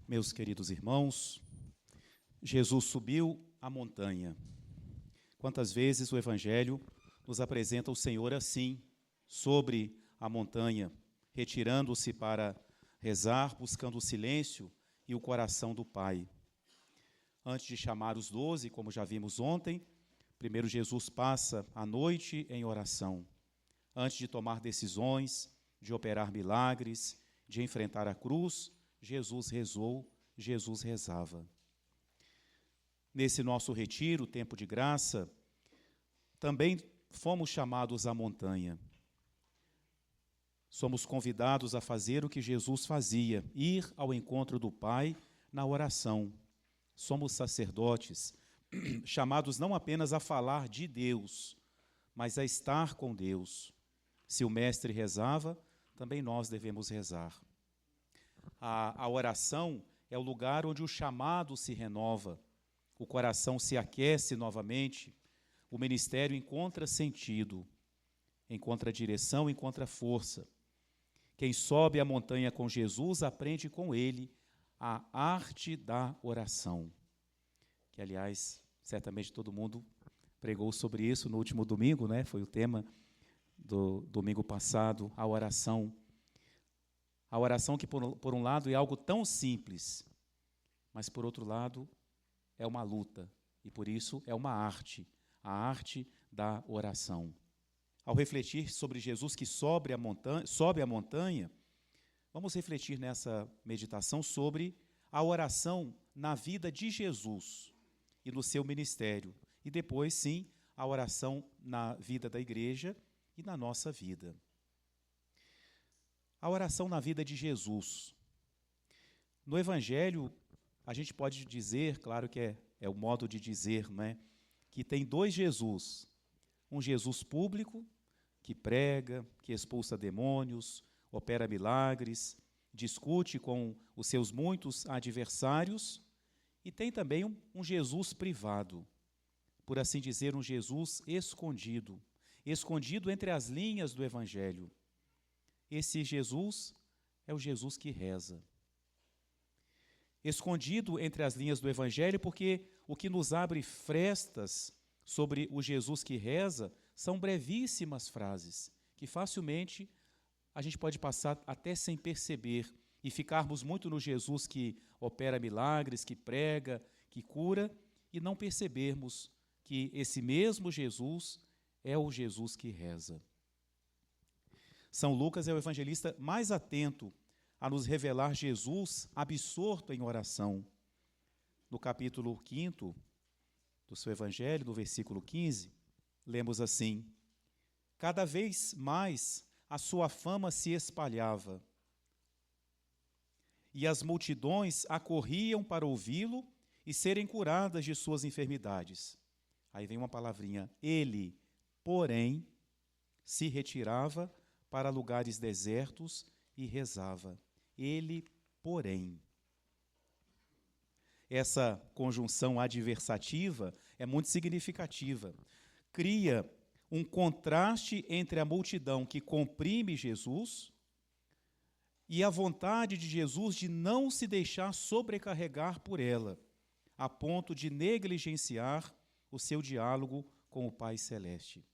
Meus queridos irmãos, Jesus subiu a montanha. Quantas vezes o Evangelho nos apresenta o Senhor assim, sobre a montanha, retirando-se para rezar, buscando o silêncio e o coração do Pai. Antes de chamar os 12, como já vimos ontem, primeiro Jesus passa a noite em oração. Antes de tomar decisões, de operar milagres, de enfrentar a cruz, Jesus rezou, Jesus rezava. Nesse nosso retiro, tempo de graça, também fomos chamados à montanha. Somos convidados a fazer o que Jesus fazia, ir ao encontro do Pai na oração. Somos sacerdotes, chamados não apenas a falar de Deus, mas a estar com Deus. Se o Mestre rezava, também nós devemos rezar. A oração é o lugar onde o chamado se renova, o coração se aquece novamente, o ministério encontra sentido, encontra direção, encontra força. Quem sobe a montanha com Jesus aprende com ele a arte da oração. Que, aliás, certamente todo mundo pregou sobre isso no último domingo, né? Foi o tema do domingo passado, a oração. A oração que, por um lado, é algo tão simples, mas, por outro lado, é uma luta, e por isso é uma arte, a arte da oração. Ao refletir sobre Jesus que sobe a montanha, vamos refletir nessa meditação sobre a oração na vida de Jesus e no seu ministério, e depois, sim, a oração na vida da igreja e na nossa vida. A oração na vida de Jesus. No Evangelho, a gente pode dizer, claro que é o modo de dizer, não é? Que tem dois Jesus. Um Jesus público, que prega, que expulsa demônios, opera milagres, discute com os seus muitos adversários, e tem também um Jesus privado, por assim dizer, um Jesus escondido, escondido entre as linhas do Evangelho. Esse Jesus é o Jesus que reza. Escondido entre as linhas do Evangelho, porque o que nos abre frestas sobre o Jesus que reza são brevíssimas frases, que facilmente a gente pode passar até sem perceber e ficarmos muito no Jesus que opera milagres, que prega, que cura, e não percebermos que esse mesmo Jesus é o Jesus que reza. São Lucas é o evangelista mais atento a nos revelar Jesus absorto em oração. No capítulo 5 do seu evangelho, no versículo 15, lemos assim: cada vez mais a sua fama se espalhava, e as multidões acorriam para ouvi-lo e serem curadas de suas enfermidades. Aí vem uma palavrinha, ele, porém, se retirava para lugares desertos e rezava. Ele, porém. Essa conjunção adversativa é muito significativa. Cria um contraste entre a multidão que comprime Jesus e a vontade de Jesus de não se deixar sobrecarregar por ela, a ponto de negligenciar o seu diálogo com o Pai Celeste.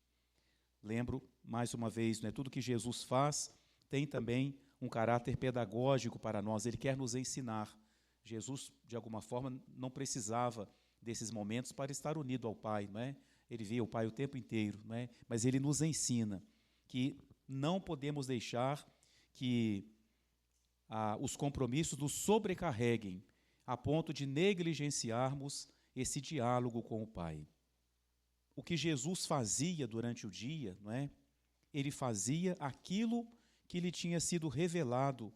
Lembro, mais uma vez, tudo que Jesus faz tem também um caráter pedagógico para nós, ele quer nos ensinar. Jesus, de alguma forma, não precisava desses momentos para estar unido ao Pai, não é? Ele via o Pai o tempo inteiro, não é? Mas ele nos ensina que não podemos deixar que os compromissos nos sobrecarreguem a ponto de negligenciarmos esse diálogo com o Pai. O que Jesus fazia durante o dia, não é? Ele fazia aquilo que lhe tinha sido revelado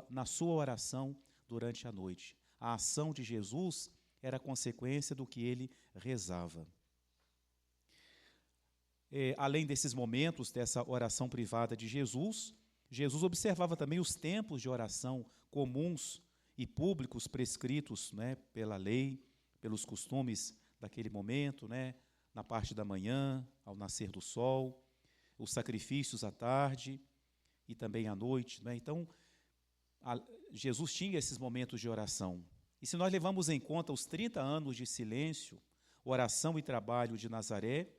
na sua oração durante a noite. A ação de Jesus era consequência do que ele rezava. Além desses momentos, dessa oração privada de Jesus, Jesus observava também os tempos de oração comuns e públicos prescritos, né, pela lei, pelos costumes daquele momento, né, na parte da manhã, ao nascer do sol, os sacrifícios à tarde e também à noite, né? Então, Jesus tinha esses momentos de oração. E se nós levamos em conta os 30 anos de silêncio, oração e trabalho de Nazaré,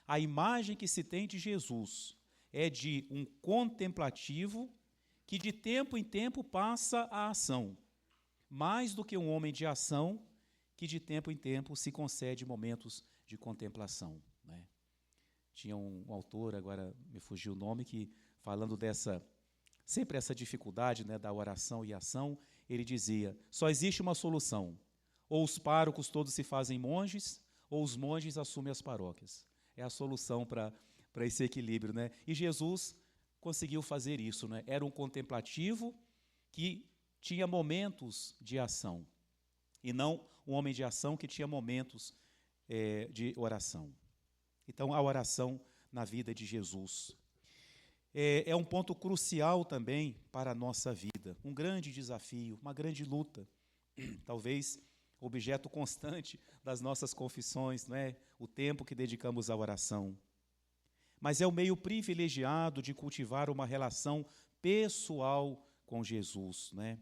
a imagem que se tem de Jesus é de um contemplativo que de tempo em tempo passa a ação, mais do que um homem de ação que de tempo em tempo se concede momentos de contemplação, né? Tinha um autor, agora me fugiu o nome, que falando sempre essa dificuldade, né, da oração e ação, ele dizia, só existe uma solução, ou os párocos todos se fazem monges, ou os monges assumem as paróquias. É a solução para esse equilíbrio, né? E Jesus conseguiu fazer isso, né? Era um contemplativo que tinha momentos de ação, e não um homem de ação que tinha momentos de oração. Então, a oração na vida de Jesus é um ponto crucial também para a nossa vida, um grande desafio, uma grande luta, talvez objeto constante das nossas confissões, não é? O tempo que dedicamos à oração. Mas é o meio privilegiado de cultivar uma relação pessoal com Jesus, né?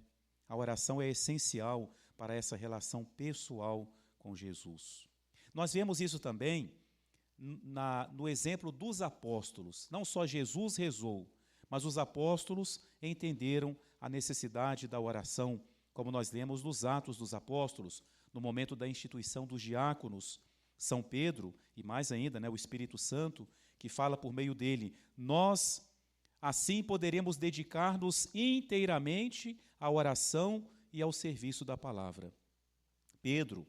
A oração é essencial para essa relação pessoal com Jesus. Nós vemos isso também no exemplo dos apóstolos. Não só Jesus rezou, mas os apóstolos entenderam a necessidade da oração, como nós lemos nos Atos dos Apóstolos, no momento da instituição dos diáconos, São Pedro, e mais ainda, né, o Espírito Santo, que fala por meio dele, nós assim poderemos dedicar-nos inteiramente à oração e ao serviço da palavra. Pedro,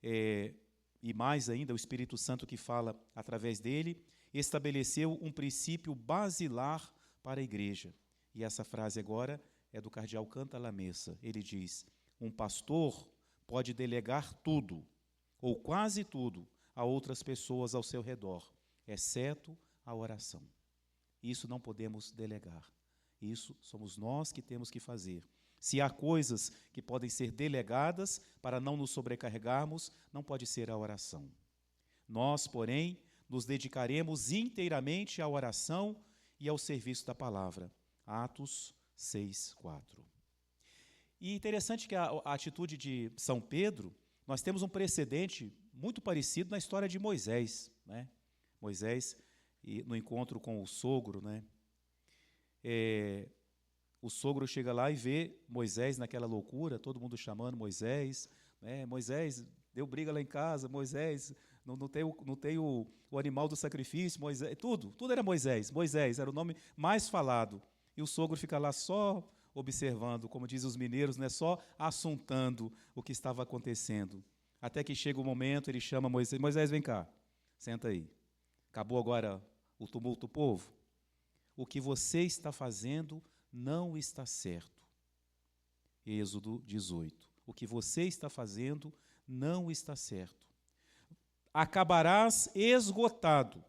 e mais ainda o Espírito Santo que fala através dele, estabeleceu um princípio basilar para a igreja. E essa frase agora é do cardeal Cantalamessa. Ele diz, um pastor pode delegar tudo, ou quase tudo, a outras pessoas ao seu redor, exceto a oração. Isso não podemos delegar. Isso somos nós que temos que fazer. Se há coisas que podem ser delegadas para não nos sobrecarregarmos, não pode ser a oração. Nós, porém, nos dedicaremos inteiramente à oração e ao serviço da palavra. Atos 6:4. E interessante que a atitude de São Pedro, nós temos um precedente muito parecido na história de Moisés, né? Moisés, no encontro com o sogro, né? O sogro chega lá e vê Moisés naquela loucura, todo mundo chamando Moisés, né? Moisés, deu briga lá em casa, Moisés, não tem o animal do sacrifício, Moisés, tudo era Moisés. Moisés era o nome mais falado. E o sogro fica lá só observando, como dizem os mineiros, né? Só assuntando o que estava acontecendo. Até que chega o momento, ele chama Moisés, Moisés, vem cá, senta aí. Acabou agora o tumulto do povo? O que você está fazendo não está certo. Êxodo 18. O que você está fazendo não está certo. Acabarás esgotado,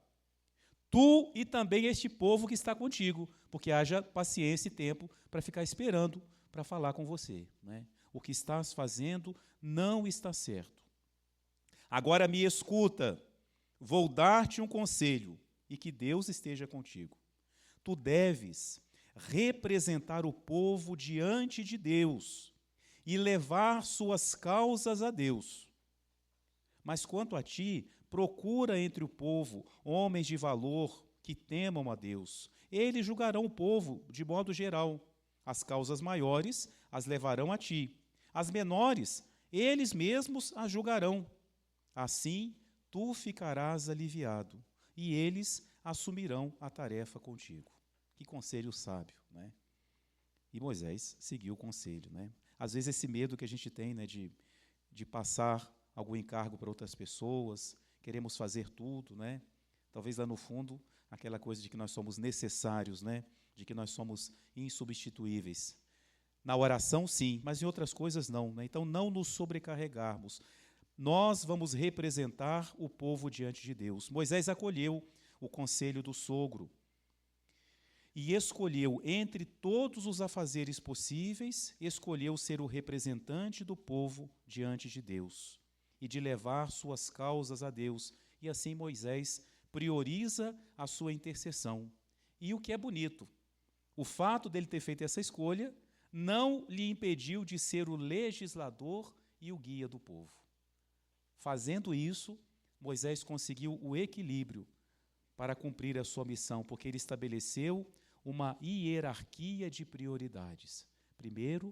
tu e também este povo que está contigo, porque haja paciência e tempo para ficar esperando para falar com você, né? O que estás fazendo não está certo. Agora me escuta, vou dar-te um conselho, e que Deus esteja contigo. Tu deves representar o povo diante de Deus e levar suas causas a Deus. Mas quanto a ti, procura entre o povo homens de valor que temam a Deus. Eles julgarão o povo de modo geral. As causas maiores as levarão a ti. As menores, eles mesmos as julgarão. Assim, tu ficarás aliviado, e eles assumirão a tarefa contigo. Que conselho sábio, né? E Moisés seguiu o conselho, né? Às vezes esse medo que a gente tem, né, de passar algum encargo para outras pessoas, queremos fazer tudo, né? Talvez lá no fundo, aquela coisa de que nós somos necessários, né? De que nós somos insubstituíveis. Na oração, sim, mas em outras coisas não, né? Então, não nos sobrecarregarmos. Nós vamos representar o povo diante de Deus. Moisés acolheu o conselho do sogro e escolheu, entre todos os afazeres possíveis, escolheu ser o representante do povo diante de Deus e de levar suas causas a Deus. E assim Moisés prioriza a sua intercessão. E o que é bonito, o fato dele ter feito essa escolha não lhe impediu de ser o legislador e o guia do povo. Fazendo isso, Moisés conseguiu o equilíbrio para cumprir a sua missão, porque ele estabeleceu uma hierarquia de prioridades. Primeiro,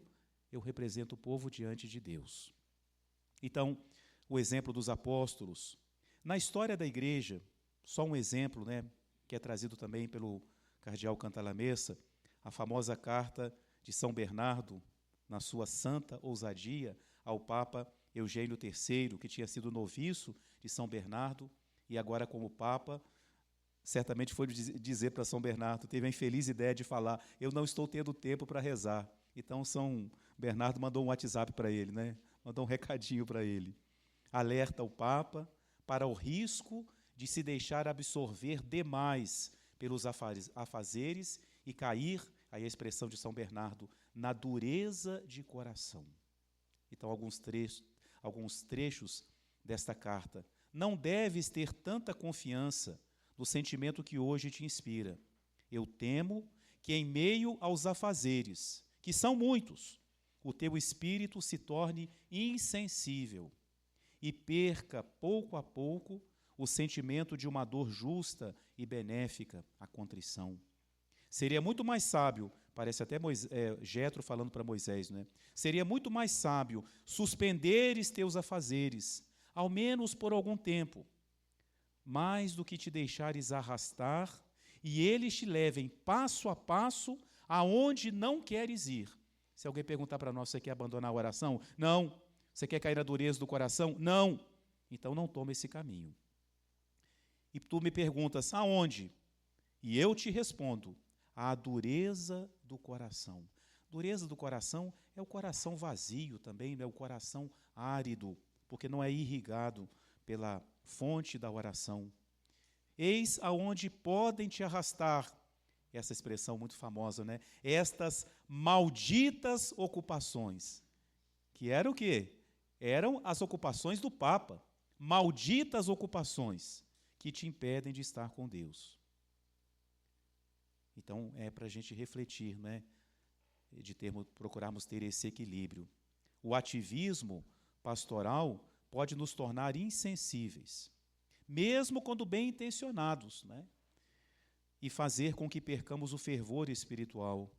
eu represento o povo diante de Deus. Então, o exemplo dos apóstolos. Na história da igreja, só um exemplo, que é trazido também pelo cardeal Cantalamessa, a famosa carta de São Bernardo, na sua santa ousadia, ao Papa Eugênio III, que tinha sido noviço de São Bernardo, e agora como Papa, certamente foi dizer para São Bernardo, teve a infeliz ideia de falar, eu não estou tendo tempo para rezar. Então São Bernardo mandou um WhatsApp para ele, mandou um recadinho para ele. Alerta o Papa para o risco de se deixar absorver demais pelos afazeres e cair, aí a expressão de São Bernardo, na dureza de coração. Então, alguns trechos desta carta. Não deves ter tanta confiança no sentimento que hoje te inspira. Eu temo que em meio aos afazeres, que são muitos, o teu espírito se torne insensível e perca, pouco a pouco, o sentimento de uma dor justa e benéfica, a contrição. Seria muito mais sábio, parece até Jetro falando para Moisés, seria muito mais sábio suspenderes teus afazeres, ao menos por algum tempo, mais do que te deixares arrastar e eles te levem passo a passo aonde não queres ir. Se alguém perguntar para nós, você quer abandonar a oração? Não. Você quer cair na dureza do coração? Não. Então não toma esse caminho. E tu me perguntas, aonde? E eu te respondo, a dureza do coração. Dureza do coração é o coração vazio também, o coração árido, porque não é irrigado pela fonte da oração. Eis aonde podem te arrastar, essa expressão muito famosa, estas malditas ocupações, que eram o quê? Eram as ocupações do Papa, malditas ocupações que te impedem de estar com Deus. Então, é para a gente refletir, procurarmos ter esse equilíbrio. O ativismo pastoral pode nos tornar insensíveis, mesmo quando bem intencionados, e fazer com que percamos o fervor espiritual.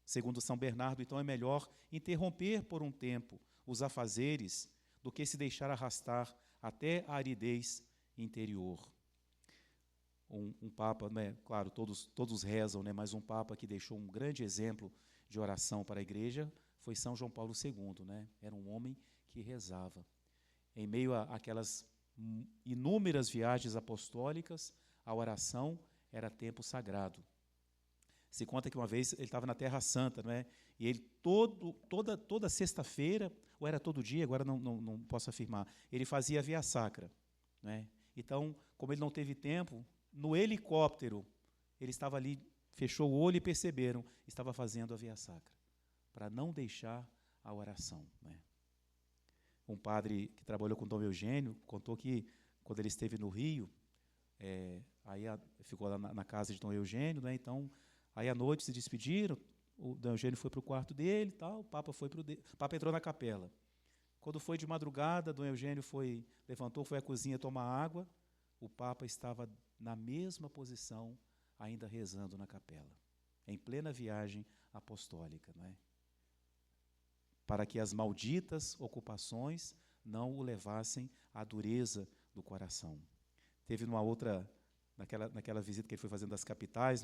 Segundo São Bernardo, então, é melhor interromper por um tempo os afazeres do que se deixar arrastar até a aridez interior. Um Papa, claro, todos rezam, mas um Papa que deixou um grande exemplo de oração para a Igreja foi São João Paulo II, Era um homem que rezava. Em meio àquelas inúmeras viagens apostólicas, a oração era tempo sagrado. Se conta que uma vez ele estava na Terra Santa, e ele toda sexta-feira, ou era todo dia, agora não posso afirmar, ele fazia a Via Sacra. Então, como ele não teve tempo, no helicóptero, ele estava ali, fechou o olho e perceberam, estava fazendo a Via Sacra, para não deixar a oração. Um padre que trabalhou com Dom Eugênio contou que, quando ele esteve no Rio, ficou lá na casa de Dom Eugênio, então, aí à noite se despediram, o Dom Eugênio foi para o quarto dele, o Papa entrou na capela. Quando foi de madrugada, Dom Eugênio levantou, foi à cozinha tomar água, o Papa estava na mesma posição, ainda rezando na capela, em plena viagem apostólica, para que as malditas ocupações não o levassem à dureza do coração. Teve naquela visita que ele foi fazendo das capitais,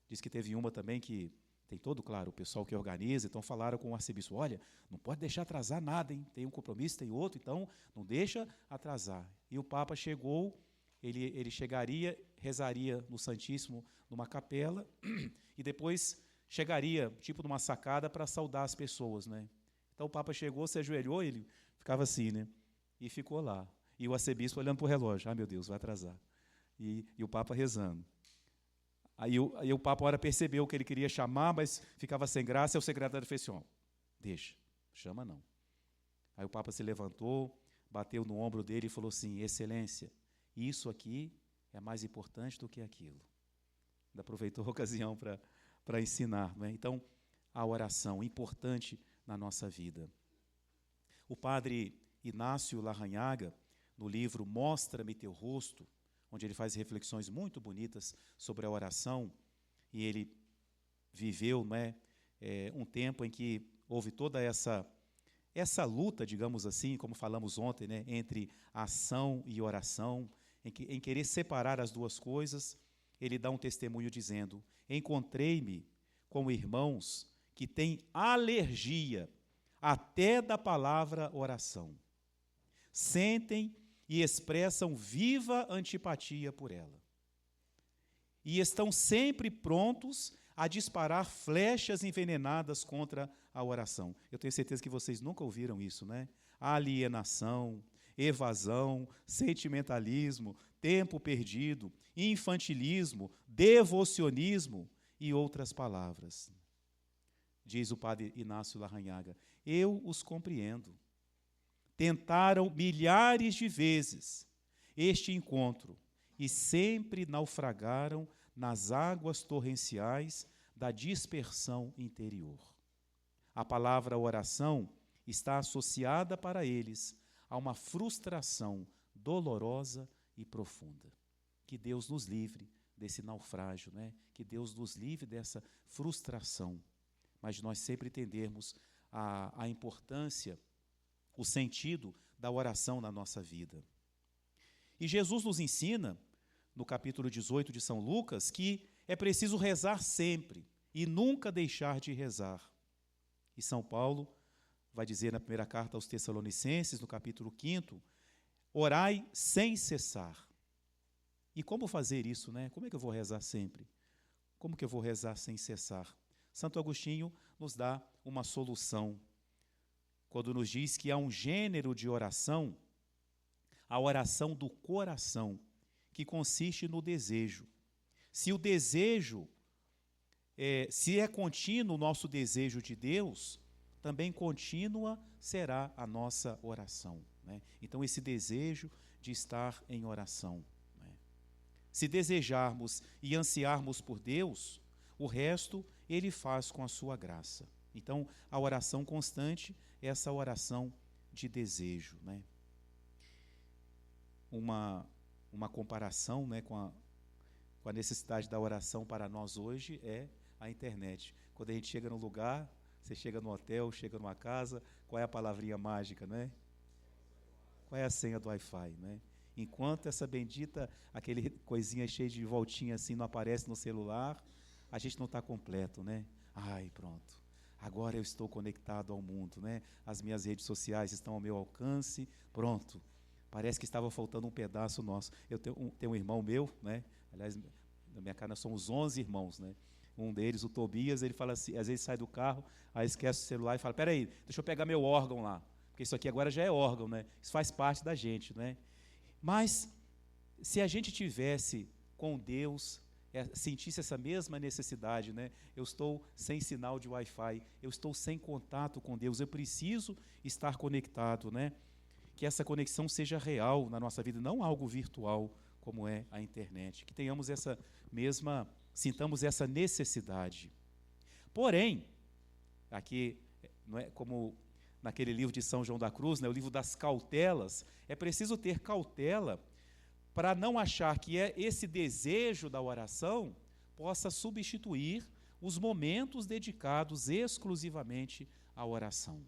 diz que teve uma também que tem todo, claro, o pessoal que organiza, então falaram com o arcebispo, olha, não pode deixar atrasar nada, tem um compromisso, tem outro, então não deixa atrasar. E o Papa chegou, ele chegaria, rezaria no Santíssimo, numa capela, e depois chegaria, tipo numa sacada, para saudar as pessoas, Então o Papa chegou, se ajoelhou, ele ficava assim, e ficou lá. E o arcebispo olhando para o relógio, meu Deus, vai atrasar. E o Papa rezando. Aí o Papa, ora, percebeu que ele queria chamar, mas ficava sem graça, e o secretário fez assim, deixa, chama não. Aí o Papa se levantou, bateu no ombro dele e falou assim, Excelência, isso aqui é mais importante do que aquilo. Ainda aproveitou a ocasião para ensinar. Então, a oração, importante na nossa vida. O padre Inácio Larrañaga, no livro Mostra-me Teu Rosto, onde ele faz reflexões muito bonitas sobre a oração, e ele viveu, um tempo em que houve toda essa luta, digamos assim, como falamos ontem, entre ação e oração, em querer separar as duas coisas. Ele dá um testemunho dizendo: encontrei-me com irmãos que têm alergia até da palavra oração. Sentem e expressam viva antipatia por ela. E estão sempre prontos a disparar flechas envenenadas contra a oração. Eu tenho certeza que vocês nunca ouviram isso, né? Alienação, evasão, sentimentalismo, tempo perdido, infantilismo, devocionismo e outras palavras. Diz o padre Inácio Larrañaga: eu os compreendo. Tentaram milhares de vezes este encontro e sempre naufragaram nas águas torrenciais da dispersão interior. A palavra oração está associada para eles a uma frustração dolorosa e profunda. Que Deus nos livre desse naufrágio, Que Deus nos livre dessa frustração. Mas nós sempre entendermos a importância, o sentido da oração na nossa vida. E Jesus nos ensina, no capítulo 18 de São Lucas, que é preciso rezar sempre e nunca deixar de rezar. E São Paulo vai dizer na primeira carta aos Tessalonicenses, no capítulo 5, orai sem cessar. E como fazer isso, Como é que eu vou rezar sempre? Como que eu vou rezar sem cessar? Santo Agostinho nos dá uma solução, quando nos diz que há um gênero de oração, a oração do coração, que consiste no desejo. Se o desejo, se é contínuo o nosso desejo de Deus, também contínua será a nossa oração. Então, esse desejo de estar em oração. Se desejarmos e ansiarmos por Deus, o resto Ele faz com a sua graça. Então, a oração constante é essa oração de desejo. Uma comparação com a necessidade da oração para nós hoje é a internet. Quando a gente chega num lugar, você chega no hotel, chega numa casa, qual é a palavrinha mágica, Qual é a senha do Wi-Fi, Enquanto essa bendita, aquele coisinha cheia de voltinha assim não aparece no celular, a gente não está completo, Ai, pronto. Agora eu estou conectado ao mundo, As minhas redes sociais estão ao meu alcance, pronto. Parece que estava faltando um pedaço nosso. Eu tenho um irmão meu, Aliás, na minha casa nós somos 11 irmãos, Um deles, o Tobias, ele fala assim, às vezes sai do carro, aí esquece o celular e fala: peraí, deixa eu pegar meu órgão lá, porque isso aqui agora já é órgão, Isso faz parte da gente, Mas, se a gente tivesse com Deus, sentisse essa mesma necessidade, Eu estou sem sinal de Wi-Fi, eu estou sem contato com Deus, eu preciso estar conectado, Que essa conexão seja real na nossa vida, não algo virtual, como é a internet. Que tenhamos sintamos essa necessidade. Porém, aqui, não é como naquele livro de São João da Cruz, o livro das cautelas, é preciso ter cautela para não achar que esse desejo da oração possa substituir os momentos dedicados exclusivamente à oração.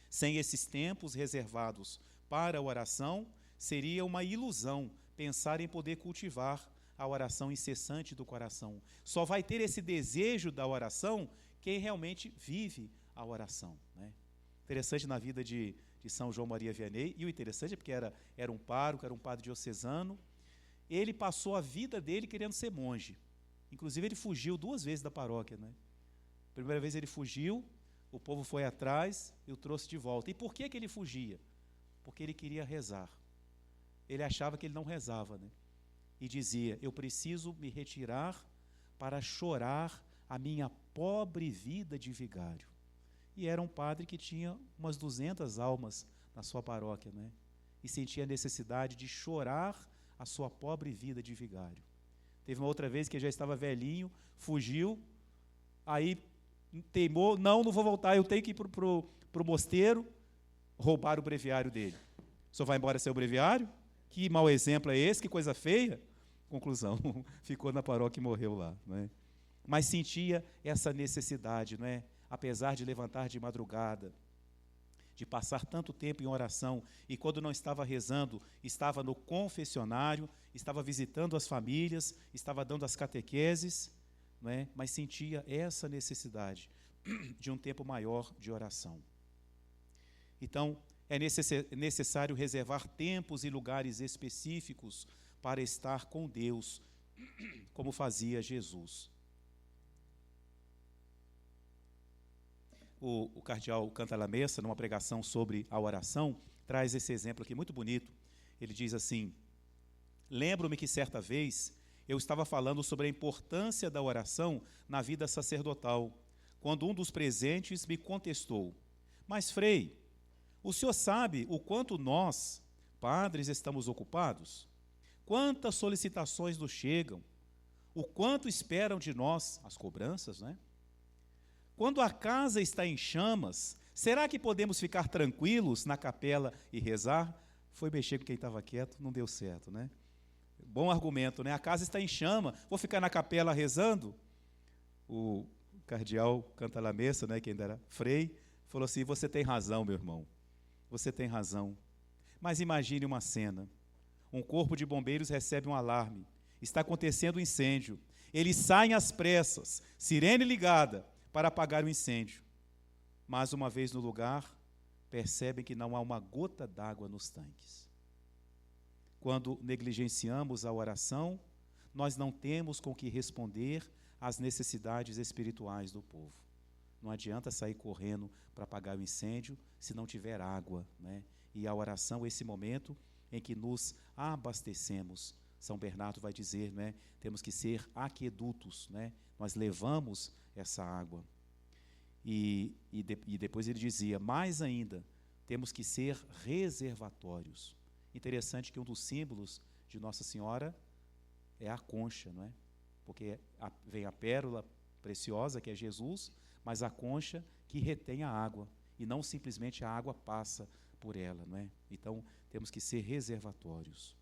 Sem esses tempos reservados para a oração, seria uma ilusão pensar em poder cultivar a oração incessante do coração. Só vai ter esse desejo da oração quem realmente vive a oração. Interessante na vida de São João Maria Vianney, e o interessante é porque era um pároco, era um padre diocesano, ele passou a vida dele querendo ser monge. Inclusive ele fugiu 2 vezes da paróquia. Primeira vez ele fugiu, o povo foi atrás e o trouxe de volta. E por que ele fugia? Porque ele queria rezar. Ele achava que ele não rezava, E dizia: eu preciso me retirar para chorar a minha pobre vida de vigário. E era um padre que tinha umas 200 almas na sua paróquia, E sentia a necessidade de chorar a sua pobre vida de vigário. Teve uma outra vez que ele já estava velhinho, fugiu, aí teimou, não vou voltar, eu tenho que ir para o mosteiro roubar o breviário dele. O senhor vai embora sem o breviário? Que mau exemplo é esse? Que coisa feia? Conclusão, ficou na paróquia e morreu lá. Não é? Mas sentia essa necessidade, não é? Apesar de levantar de madrugada, de passar tanto tempo em oração, e quando não estava rezando, estava no confessionário, estava visitando as famílias, estava dando as catequeses, não é? Mas sentia essa necessidade de um tempo maior de oração. Então, é necessário reservar tempos e lugares específicos para estar com Deus, como fazia Jesus. O cardeal Cantalamessa, numa pregação sobre a oração, traz esse exemplo aqui muito bonito. Ele diz assim: lembro-me que certa vez eu estava falando sobre a importância da oração na vida sacerdotal, quando um dos presentes me contestou: mas, Frei, o senhor sabe o quanto nós, padres, estamos ocupados? Quantas solicitações nos chegam? O quanto esperam de nós as cobranças, né? Quando a casa está em chamas, será que podemos ficar tranquilos na capela e rezar? Foi mexer com quem estava quieto, não deu certo, né? Bom argumento, né? A casa está em chama, vou ficar na capela rezando? O cardeal Cantalamessa, né, que ainda era frei, falou assim: você tem razão, meu irmão, você tem razão. Mas imagine uma cena: um corpo de bombeiros recebe um alarme, está acontecendo um incêndio, eles saem às pressas, sirene ligada, para apagar o incêndio. Mas, uma vez no lugar, percebem que não há uma gota d'água nos tanques. Quando negligenciamos a oração, nós não temos com que responder às necessidades espirituais do povo. Não adianta sair correndo para apagar o incêndio se não tiver água, né? E a oração é esse momento em que nos abastecemos. São Bernardo vai dizer, né, temos que ser aquedutos, né? Nós levamos essa água. E depois ele dizia, mais ainda, temos que ser reservatórios. Interessante que um dos símbolos de Nossa Senhora é a concha, não é? Porque vem a pérola preciosa, que é Jesus, mas a concha que retém a água, e não simplesmente a água passa por ela, não é? Então, temos que ser reservatórios.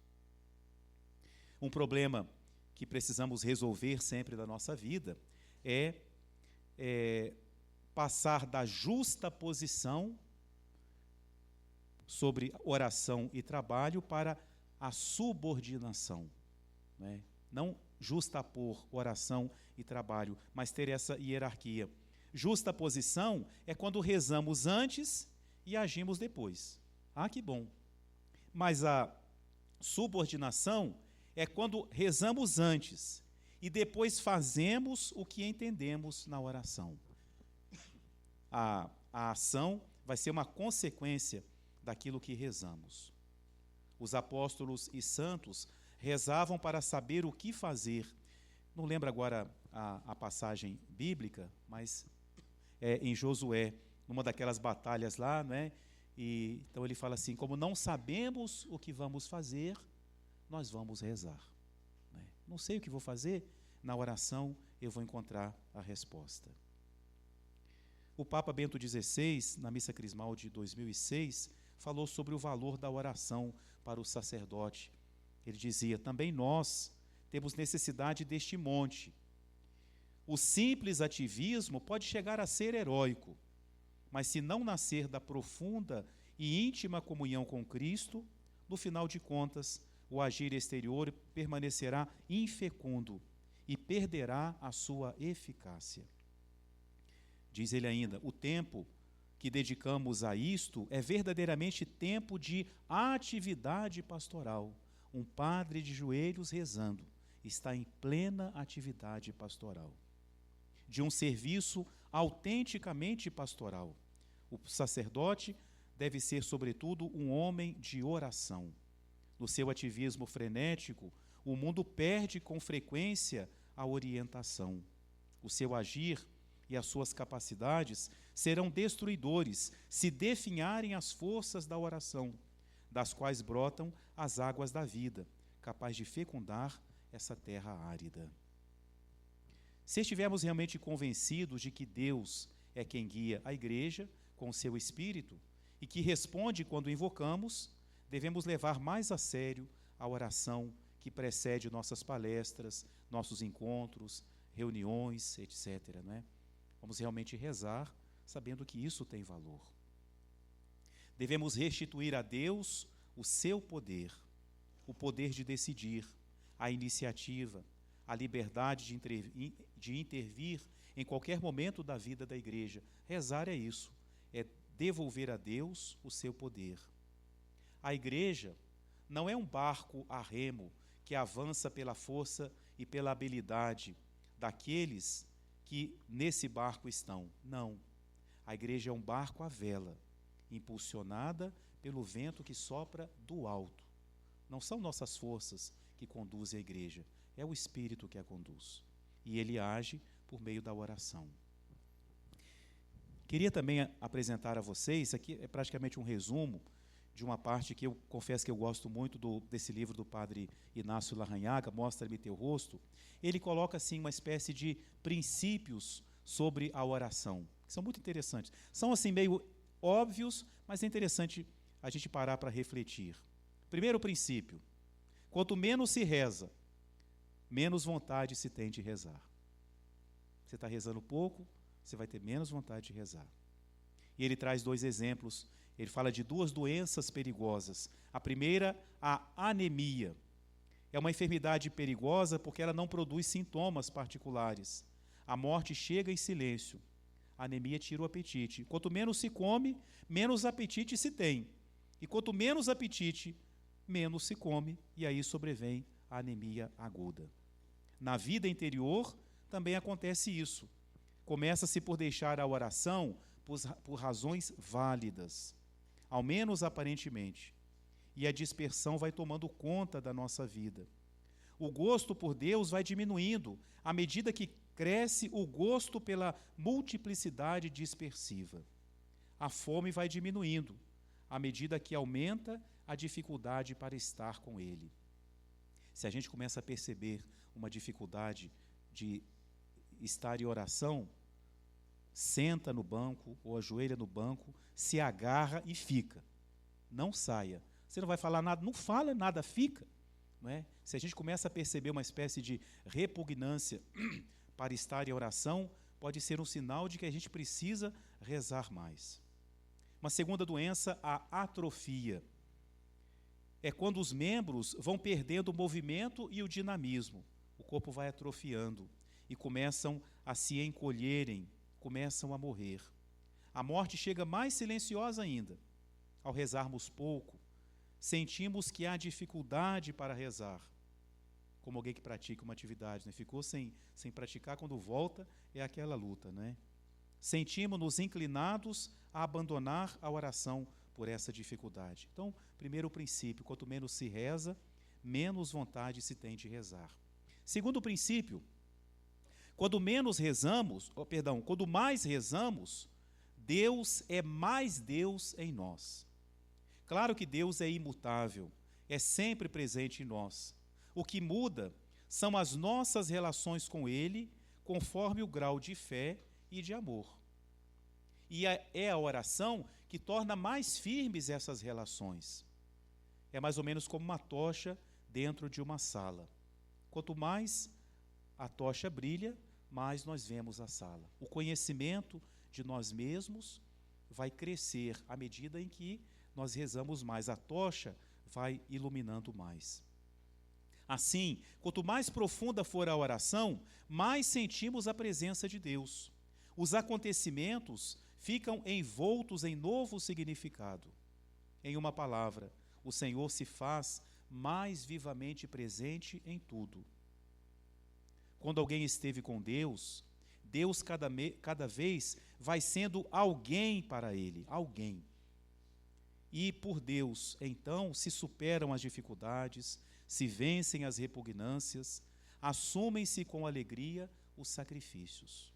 Um problema que precisamos resolver sempre da nossa vida é passar da justa posição sobre oração e trabalho para a subordinação, né? Não justapor oração e trabalho, mas ter essa hierarquia. Justa posição é quando rezamos antes e agimos depois. Ah, que bom! Mas a subordinação é quando rezamos antes e depois fazemos o que entendemos na oração. A ação vai ser uma consequência daquilo que rezamos. Os apóstolos e santos rezavam para saber o que fazer. Não lembro agora a passagem bíblica, mas é em Josué, numa daquelas batalhas lá, né? E então ele fala assim: como não sabemos o que vamos fazer, nós vamos rezar, né? Não sei o que vou fazer, na oração eu vou encontrar a resposta. O Papa Bento XVI, na missa crismal de 2006, falou sobre o valor da oração para o sacerdote. Ele dizia: também nós temos necessidade deste monte. O simples ativismo pode chegar a ser heróico, mas se não nascer da profunda e íntima comunhão com Cristo, no final de contas, o agir exterior permanecerá infecundo e perderá a sua eficácia. Diz ele ainda: o tempo que dedicamos a isto é verdadeiramente tempo de atividade pastoral. Um padre de joelhos rezando está em plena atividade pastoral, de um serviço autenticamente pastoral. O sacerdote deve ser, sobretudo, um homem de oração. No seu ativismo frenético, o mundo perde com frequência a orientação. O seu agir e as suas capacidades serão destruidores se definharem as forças da oração, das quais brotam as águas da vida, capaz de fecundar essa terra árida. Se estivermos realmente convencidos de que Deus é quem guia a igreja com o seu Espírito e que responde quando invocamos, devemos levar mais a sério a oração que precede nossas palestras, nossos encontros, reuniões, etc. Não é? Vamos realmente rezar sabendo que isso tem valor. Devemos restituir a Deus o seu poder, o poder de decidir, a iniciativa, a liberdade de intervir em qualquer momento da vida da igreja. Rezar é isso, é devolver a Deus o seu poder. A igreja não é um barco a remo que avança pela força e pela habilidade daqueles que nesse barco estão. Não. A igreja é um barco à vela, impulsionada pelo vento que sopra do alto. Não são nossas forças que conduzem a igreja, é o Espírito que a conduz. E ele age por meio da oração. Queria também apresentar a vocês, aqui é praticamente um resumo de uma parte que eu confesso que eu gosto muito desse livro do padre Inácio Larrañaga, Mostra-me Teu Rosto. Ele coloca assim uma espécie de princípios sobre a oração, que são muito interessantes. São assim meio óbvios, mas é interessante a gente parar para refletir. Primeiro princípio: quanto menos se reza, menos vontade se tem de rezar. Você está rezando pouco, você vai ter menos vontade de rezar. E ele traz 2 exemplos. Ele fala de 2 doenças perigosas. A primeira, a anemia. É uma enfermidade perigosa porque ela não produz sintomas particulares. A morte chega em silêncio. A anemia tira o apetite. Quanto menos se come, menos apetite se tem. E quanto menos apetite, menos se come, e aí sobrevém a anemia aguda. Na vida interior também acontece isso. Começa-se por deixar a oração por razões válidas, ao menos aparentemente, e a dispersão vai tomando conta da nossa vida. O gosto por Deus vai diminuindo à medida que cresce o gosto pela multiplicidade dispersiva. A fome vai diminuindo à medida que aumenta a dificuldade para estar com Ele. Se a gente começa a perceber uma dificuldade de estar em oração, senta no banco ou ajoelha no banco, se agarra e fica. Não saia. Você não vai falar nada, não fala nada, fica. Não é? Se a gente começa a perceber uma espécie de repugnância para estar em oração, pode ser um sinal de que a gente precisa rezar mais. Uma segunda doença, a atrofia. É quando os membros vão perdendo o movimento e o dinamismo. O corpo vai atrofiando e começam a se encolherem, começam a morrer. A morte chega mais silenciosa ainda. Ao rezarmos pouco, sentimos que há dificuldade para rezar. Como alguém que pratica uma atividade, né? Ficou sem praticar, quando volta, é aquela luta. Né? Sentimos-nos inclinados a abandonar a oração por essa dificuldade. Então, primeiro princípio, quanto menos se reza, menos vontade se tem de rezar. Segundo princípio, quando mais rezamos, Deus é mais Deus em nós. Claro que Deus é imutável, é sempre presente em nós. O que muda são as nossas relações com Ele, conforme o grau de fé e de amor. E é a oração que torna mais firmes essas relações. É mais ou menos como uma tocha dentro de uma sala. Quanto mais a tocha brilha, mais nós vemos a sala. O conhecimento de nós mesmos vai crescer à medida em que nós rezamos mais. A tocha vai iluminando mais. Assim, quanto mais profunda for a oração, mais sentimos a presença de Deus. Os acontecimentos ficam envoltos em novo significado. Em uma palavra, o Senhor se faz mais vivamente presente em tudo. Quando alguém esteve com Deus, Deus cada vez vai sendo alguém para ele, alguém. E por Deus, então, se superam as dificuldades, se vencem as repugnâncias, assumem-se com alegria os sacrifícios.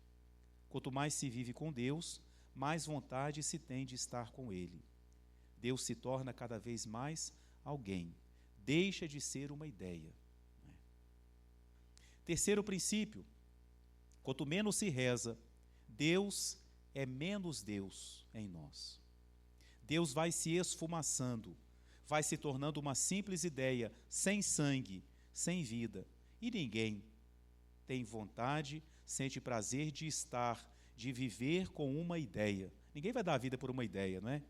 Quanto mais se vive com Deus, mais vontade se tem de estar com Ele. Deus se torna cada vez mais alguém, deixa de ser uma ideia. Terceiro princípio, Quanto menos se reza, Deus é menos Deus em nós. Deus vai se esfumaçando, vai se tornando uma simples ideia, sem sangue, sem vida. E ninguém tem vontade, sente prazer de estar, de viver com uma ideia. Ninguém vai dar a vida por uma ideia, não é?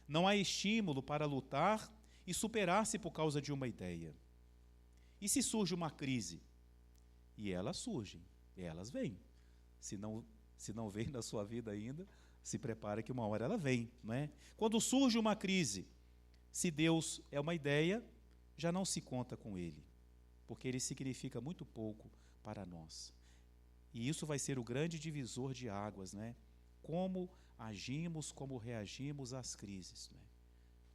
Não há estímulo para lutar e superar-se por causa de uma ideia. E se surge uma crise? E elas surgem, elas vêm. Se não vem na sua vida ainda, se prepara que uma hora ela vem, não é? Quando surge uma crise, se Deus é uma ideia, já não se conta com Ele, porque Ele significa muito pouco para nós. E isso vai ser o grande divisor de águas, né? Como agimos, como reagimos às crises, né?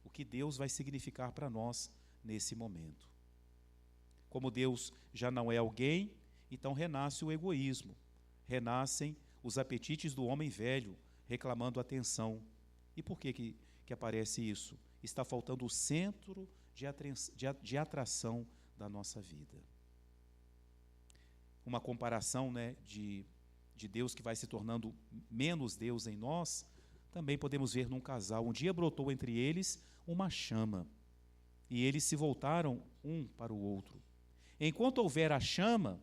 O que Deus vai significar para nós nesse momento. Como Deus já não é alguém, então renasce o egoísmo, renascem os apetites do homem velho, reclamando atenção. E por que aparece isso? Está faltando o centro de atração da nossa vida. Uma comparação, né, de Deus que vai se tornando menos Deus em nós, também podemos ver num casal. Um dia brotou entre eles uma chama, e eles se voltaram um para o outro. Enquanto houver a chama,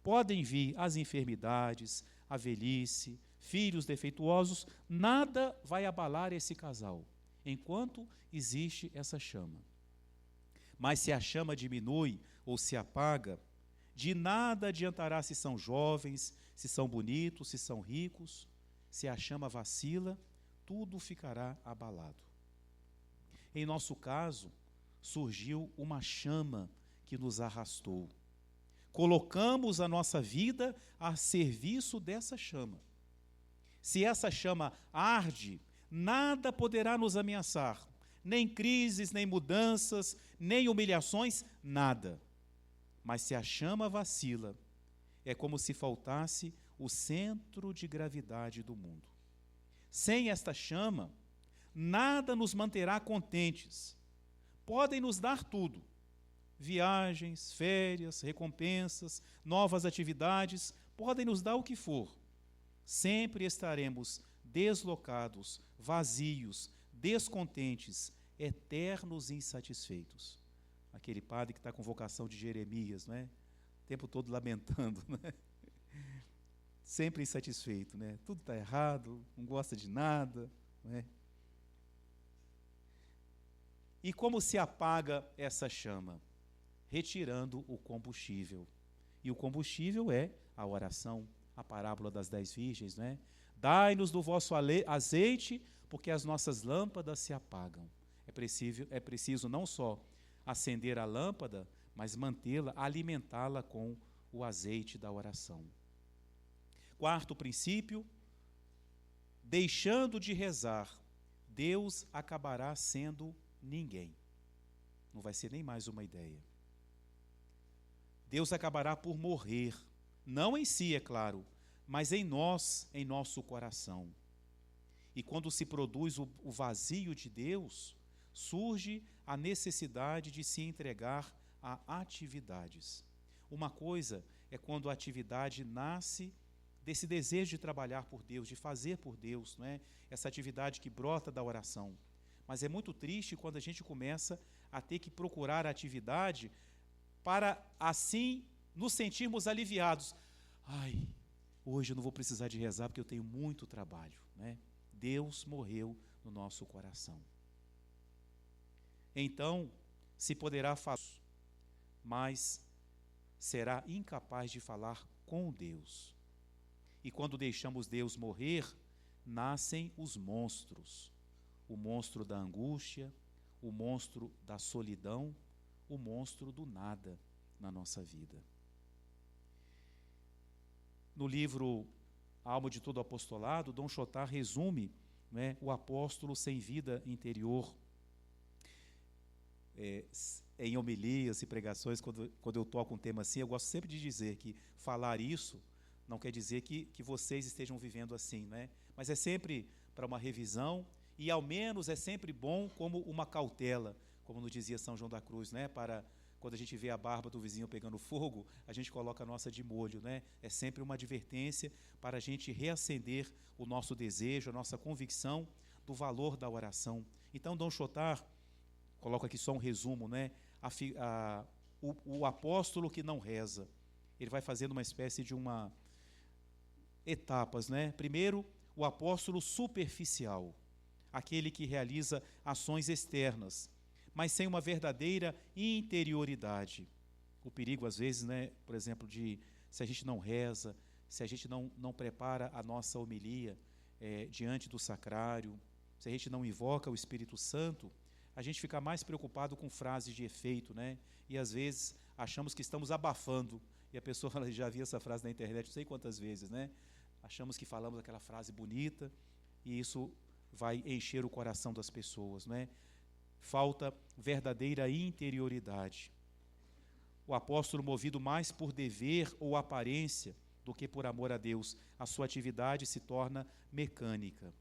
podem vir as enfermidades, a velhice, filhos defeituosos, nada vai abalar esse casal, enquanto existe essa chama. Mas se a chama diminui ou se apaga, de nada adiantará se são jovens, se são bonitos, se são ricos. Se a chama vacila, tudo ficará abalado. Em nosso caso, surgiu uma chama que nos arrastou. Colocamos a nossa vida a serviço dessa chama. Se essa chama arde, nada poderá nos ameaçar, nem crises, nem mudanças, nem humilhações, nada. Mas se a chama vacila, é como se faltasse o centro de gravidade do mundo. Sem esta chama, nada nos manterá contentes. Podem nos dar tudo: viagens, férias, recompensas, novas atividades, podem nos dar o que for. Sempre estaremos deslocados, vazios, descontentes, eternos e insatisfeitos. Aquele padre que está com vocação de Jeremias, não é? O tempo todo lamentando, né? Sempre insatisfeito, né? Tudo está errado, não gosta de nada, não é? E como se apaga essa chama? Retirando o combustível. E o combustível é a oração, a parábola das 10 virgens, não é? Dai-nos do vosso azeite, porque as nossas lâmpadas se apagam. É preciso não só acender a lâmpada, mas mantê-la, alimentá-la com o azeite da oração. Quarto princípio: deixando de rezar, Deus acabará sendo ninguém. Não vai ser nem mais uma ideia. Deus acabará por morrer, não em si, é claro, mas em nós, em nosso coração. E quando se produz o vazio de Deus, surge a necessidade de se entregar a atividades. Uma coisa é quando a atividade nasce desse desejo de trabalhar por Deus, de fazer por Deus, não é? Essa atividade que brota da oração. Mas é muito triste quando a gente começa a ter que procurar a atividade para, assim, nos sentirmos aliviados. Ai, hoje eu não vou precisar de rezar porque eu tenho muito trabalho, né? Deus morreu no nosso coração. Então, se poderá falar, mas será incapaz de falar com Deus. E quando deixamos Deus morrer, nascem os monstros. O monstro da angústia, o monstro da solidão, o monstro do nada na nossa vida. No livro Alma de Todo Apostolado, Dom Chotar resume, né, o apóstolo sem vida interior. Em homilias e pregações, quando eu toco um tema assim, eu gosto sempre de dizer que falar isso não quer dizer que vocês estejam vivendo assim, né? Mas é sempre para uma revisão, e ao menos é sempre bom como uma cautela, como nos dizia São João da Cruz, né? Para quando a gente vê a barba do vizinho pegando fogo, a gente coloca a nossa de molho, né? É sempre uma advertência para a gente reacender o nosso desejo, a nossa convicção do valor da oração. Então, Dom Chotar, coloco aqui só um resumo, né? O apóstolo que não reza, ele vai fazendo uma espécie de etapas, né? Primeiro, o apóstolo superficial, aquele que realiza ações externas, mas sem uma verdadeira interioridade. O perigo, às vezes, né, por exemplo, se a gente não reza, se a gente não prepara a nossa homilia diante do sacrário, se a gente não invoca o Espírito Santo, a gente fica mais preocupado com frases de efeito, né? E às vezes achamos que estamos abafando. E a pessoa já viu essa frase na internet não sei quantas vezes, né? Achamos que falamos aquela frase bonita e isso vai encher o coração das pessoas, né? Falta verdadeira interioridade. O apóstolo, movido mais por dever ou aparência do que por amor a Deus, a sua atividade se torna mecânica.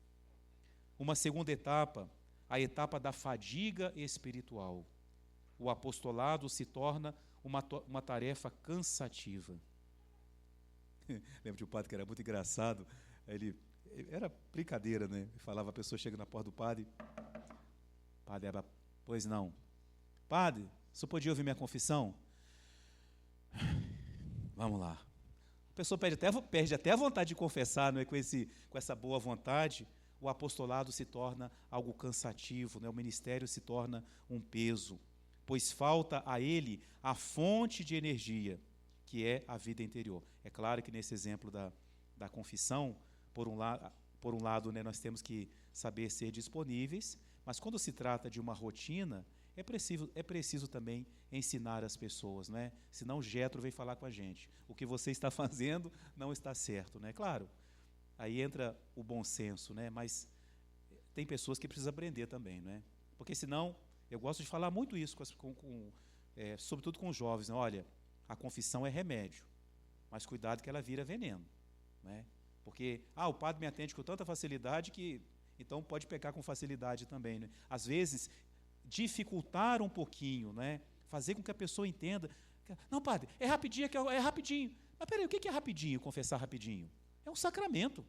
Uma segunda etapa, a etapa da fadiga espiritual. O apostolado se torna uma tarefa cansativa. Lembro de um padre que era muito engraçado, era brincadeira, né? Ele falava, a pessoa chega na porta do padre, padre, pois não. Padre, você podia ouvir minha confissão? Vamos lá. A pessoa perde até a vontade de confessar, não é? Com essa boa vontade, o apostolado se torna algo cansativo, né? O ministério se torna um peso, pois falta a ele a fonte de energia, que é a vida interior. É claro que nesse exemplo da confissão, por um lado, né, nós temos que saber ser disponíveis, mas quando se trata de uma rotina, é preciso também ensinar as pessoas, né? Senão Jetro vem falar com a gente. O que você está fazendo não está certo, né? Claro, aí entra o bom senso, né? Mas tem pessoas que precisam aprender também, né? Porque senão, eu gosto de falar muito isso, sobretudo com os jovens, né? Olha, a confissão é remédio, mas cuidado que ela vira veneno, né? Porque, o padre me atende com tanta facilidade que, então, pode pecar com facilidade também, né? Às vezes, dificultar um pouquinho, né? Fazer com que a pessoa entenda, não, padre, é rapidinho, é rapidinho. Mas peraí, o que é rapidinho, confessar rapidinho? É um sacramento.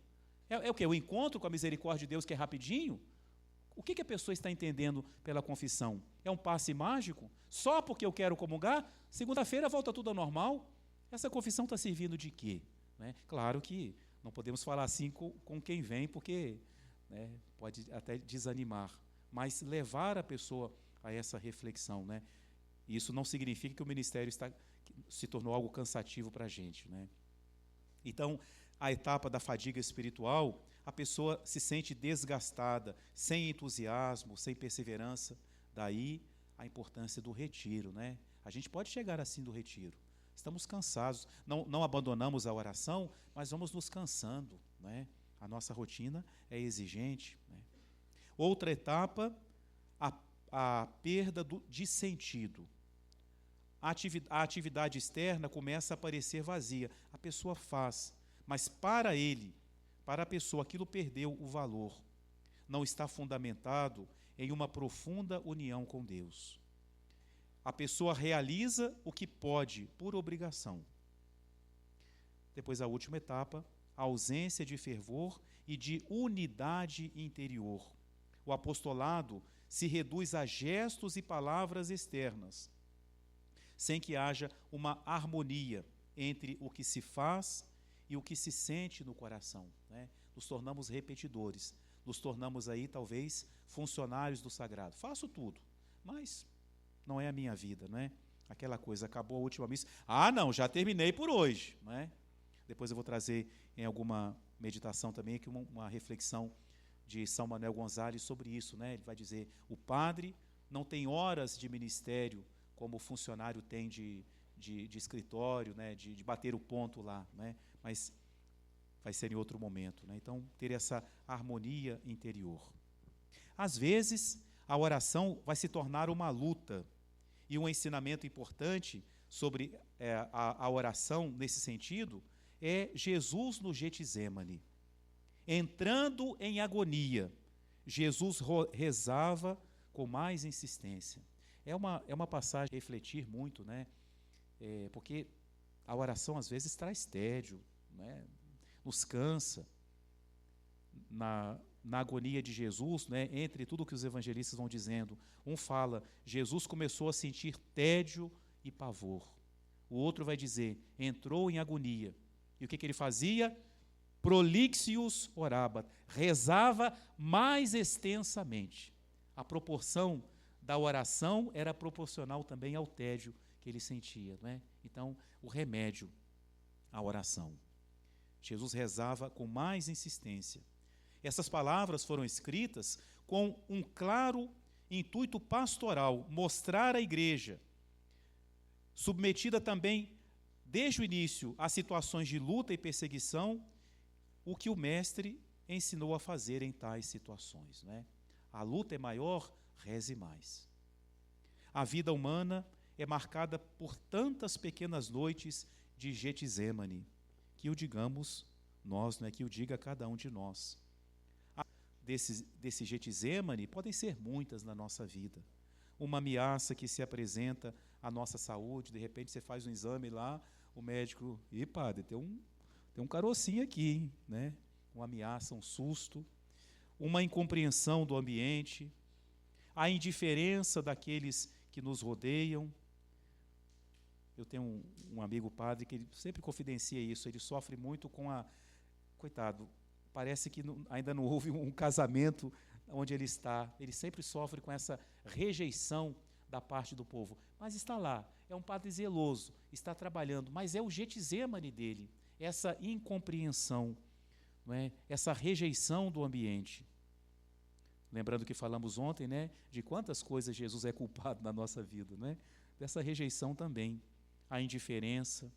É o quê? O encontro com a misericórdia de Deus que é rapidinho? O que a pessoa está entendendo pela confissão? É um passe mágico? Só porque eu quero comungar, segunda-feira volta tudo ao normal? Essa confissão está servindo de quê? Né? Claro que não podemos falar assim com quem vem, porque, né, pode até desanimar, mas levar a pessoa a essa reflexão, né? Isso não significa que o ministério se tornou algo cansativo para a gente, né? Então, a etapa da fadiga espiritual, a pessoa se sente desgastada, sem entusiasmo, sem perseverança. Daí a importância do retiro, né? A gente pode chegar assim do retiro. Estamos cansados, não abandonamos a oração, mas vamos nos cansando, né? A nossa rotina é exigente, né? Outra etapa, a perda de sentido. A atividade externa começa a parecer vazia. A pessoa faz, mas para a pessoa, aquilo perdeu o valor. Não está fundamentado em uma profunda união com Deus. A pessoa realiza o que pode, por obrigação. Depois, a última etapa, a ausência de fervor e de unidade interior. O apostolado se reduz a gestos e palavras externas, sem que haja uma harmonia entre o que se faz e o que se sente no coração, né? Nos tornamos repetidores, nos tornamos aí, talvez, funcionários do sagrado. Faço tudo, mas não é a minha vida, né? Aquela coisa, acabou a última missa, não, já terminei por hoje, né? Depois eu vou trazer em alguma meditação também aqui uma reflexão de São Manuel Gonzalez sobre isso, né? Ele vai dizer, o padre não tem horas de ministério como o funcionário tem de escritório, né? de bater o ponto lá, né? Mas vai ser em outro momento, né? Então, ter essa harmonia interior. Às vezes, a oração vai se tornar uma luta, e um ensinamento importante sobre a oração nesse sentido é Jesus no Getsemane. Entrando em agonia, Jesus rezava com mais insistência. É uma passagem a refletir muito, né? Porque a oração às vezes traz tédio, né? Nos cansa. Na agonia de Jesus, né? Entre tudo que os evangelistas vão dizendo, um fala, Jesus começou a sentir tédio e pavor. O outro vai dizer, entrou em agonia. E o que ele fazia? Prolixius oraba, rezava mais extensamente. A proporção da oração era proporcional também ao tédio que ele sentia, né? Então, o remédio, a oração. Jesus rezava com mais insistência. Essas palavras foram escritas com um claro intuito pastoral, mostrar à igreja, submetida também desde o início a situações de luta e perseguição, o que o mestre ensinou a fazer em tais situações, né? A luta é maior, reze mais. A vida humana é marcada por tantas pequenas noites de Getsemane, que o digamos nós, não é que o diga cada um de nós. Desse Getsemane podem ser muitas na nossa vida. Uma ameaça que se apresenta à nossa saúde, de repente você faz um exame lá, o médico, padre, tem um carocinho aqui, hein? Né? Uma ameaça, um susto, uma incompreensão do ambiente, a indiferença daqueles que nos rodeiam. Eu tenho um amigo padre que ele sempre confidencia isso, ele sofre muito com coitado, parece que ainda não houve um casamento onde ele está, ele sempre sofre com essa rejeição da parte do povo, mas está lá, é um padre zeloso, está trabalhando, mas é o Getsemane dele, essa incompreensão, não é? Essa rejeição do ambiente. Lembrando que falamos ontem, né, de quantas coisas Jesus é culpado na nossa vida, né? Dessa rejeição também, a indiferença,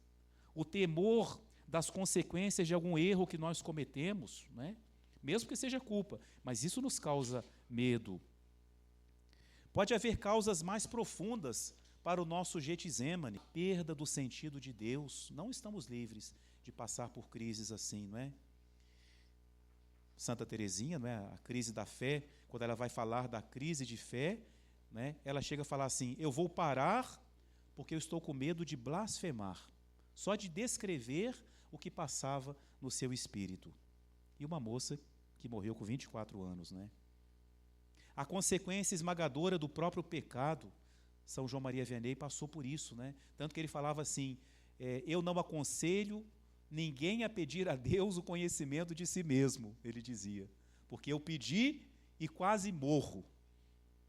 o temor das consequências de algum erro que nós cometemos, né? Mesmo que seja culpa, mas isso nos causa medo. Pode haver causas mais profundas para o nosso Getsemane, perda do sentido de Deus. Não estamos livres de passar por crises assim, não é? Santa Teresinha, não é? A crise da fé, quando ela vai falar da crise de fé, né? Ela chega a falar assim, eu vou parar porque eu estou com medo de blasfemar, só de descrever o que passava no seu espírito. E uma moça que morreu com 24 anos, né? A consequência esmagadora do próprio pecado, São João Maria Vianney passou por isso, né? Tanto que ele falava assim, eu não aconselho ninguém a pedir a Deus o conhecimento de si mesmo, ele dizia, porque eu pedi e quase morro.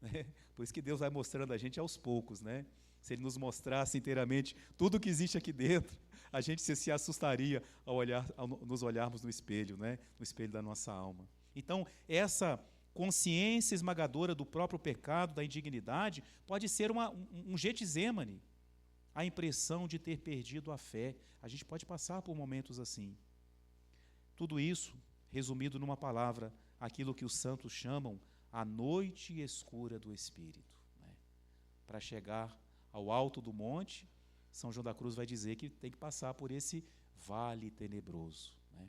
Né? Por isso que Deus vai mostrando a gente aos poucos, né? Se Ele nos mostrasse inteiramente tudo que existe aqui dentro, a gente se assustaria ao nos olharmos no espelho, né? No espelho da nossa alma. Então, essa consciência esmagadora do próprio pecado, da indignidade, pode ser um Getsemane, a impressão de ter perdido a fé. A gente pode passar por momentos assim. Tudo isso, resumido numa palavra, aquilo que os santos chamam a noite escura do Espírito. Né? Para chegar ao alto do monte, São João da Cruz vai dizer que tem que passar por esse vale tenebroso, né?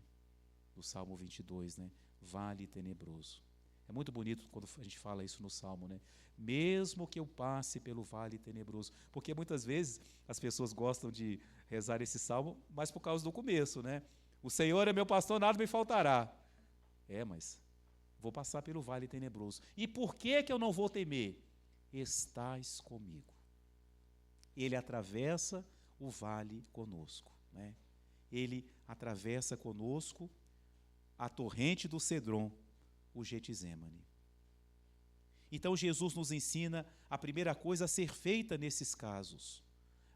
Do Salmo 22, né? Vale tenebroso. É muito bonito quando a gente fala isso no Salmo, né? Mesmo que eu passe pelo vale tenebroso, porque muitas vezes as pessoas gostam de rezar esse Salmo, mas por causa do começo, né? O Senhor é meu pastor, nada me faltará. Mas vou passar pelo vale tenebroso. E por que eu não vou temer? Estás comigo. Ele atravessa o vale conosco, né? Ele atravessa conosco a torrente do Cedron, o Getsemane. Então Jesus nos ensina a primeira coisa a ser feita nesses casos,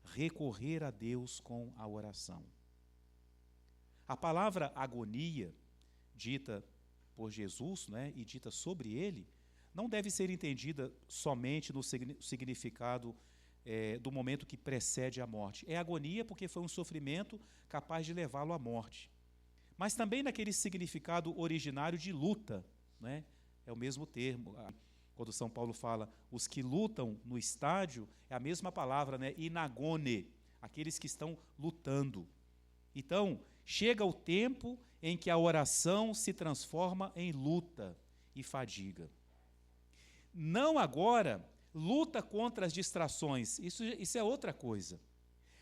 recorrer a Deus com a oração. A palavra agonia, dita por Jesus, né, e dita sobre ele, não deve ser entendida somente no significado do momento que precede a morte. É agonia porque foi um sofrimento capaz de levá-lo à morte. Mas também naquele significado originário de luta, né? É o mesmo termo. Quando São Paulo fala, os que lutam no estádio, é a mesma palavra, né? Inagone, aqueles que estão lutando. Então, chega o tempo em que a oração se transforma em luta e fadiga. Não agora luta contra as distrações, isso é outra coisa.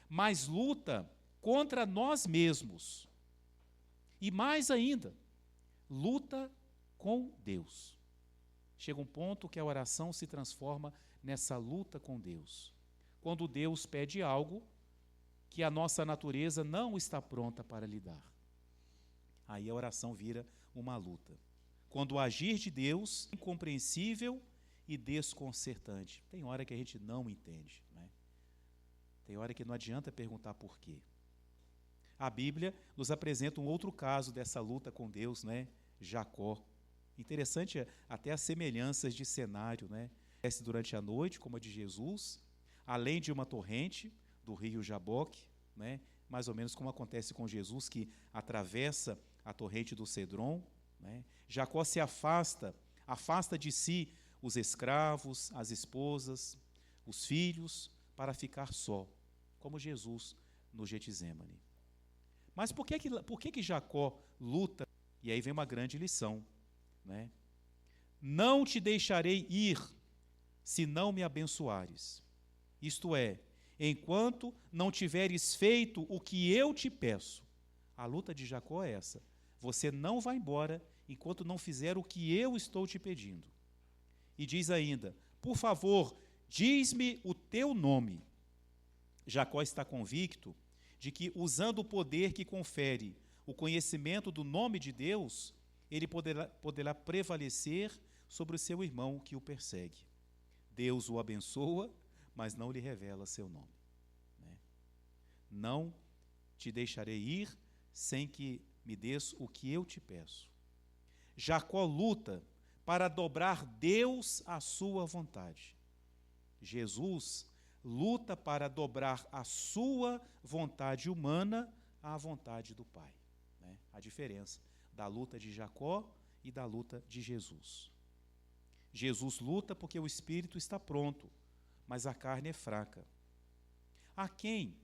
Mas luta contra nós mesmos. E mais ainda, luta com Deus. Chega um ponto que a oração se transforma nessa luta com Deus. Quando Deus pede algo que a nossa natureza não está pronta para lidar. Aí a oração vira uma luta. Quando o agir de Deus é incompreensível e desconcertante. Tem hora que a gente não entende, né? Tem hora que não adianta perguntar por quê. A Bíblia nos apresenta um outro caso dessa luta com Deus, né? Jacó. Interessante até as semelhanças de cenário, né? Acontece durante a noite, como a de Jesus, além de uma torrente do rio Jaboque, né? Mais ou menos como acontece com Jesus, que atravessa a torrente do Cedron, né? Jacó se afasta de si os escravos, as esposas, os filhos, para ficar só, como Jesus no Getsemane. Mas por que Jacó luta? E aí vem uma grande lição, né? Não te deixarei ir, se não me abençoares. Isto é, enquanto não tiveres feito o que eu te peço. A luta de Jacó é essa. Você não vai embora enquanto não fizer o que eu estou te pedindo. E diz ainda, por favor, diz-me o teu nome. Jacó está convicto de que, usando o poder que confere o conhecimento do nome de Deus, ele poderá prevalecer sobre o seu irmão que o persegue. Deus o abençoa, mas não lhe revela seu nome. Né? Não te deixarei ir sem que me des o que eu te peço. Jacó luta para dobrar Deus à sua vontade. Jesus luta para dobrar a sua vontade humana à vontade do Pai. Né? A diferença da luta de Jacó e da luta de Jesus. Jesus luta porque o espírito está pronto, mas a carne é fraca. A quem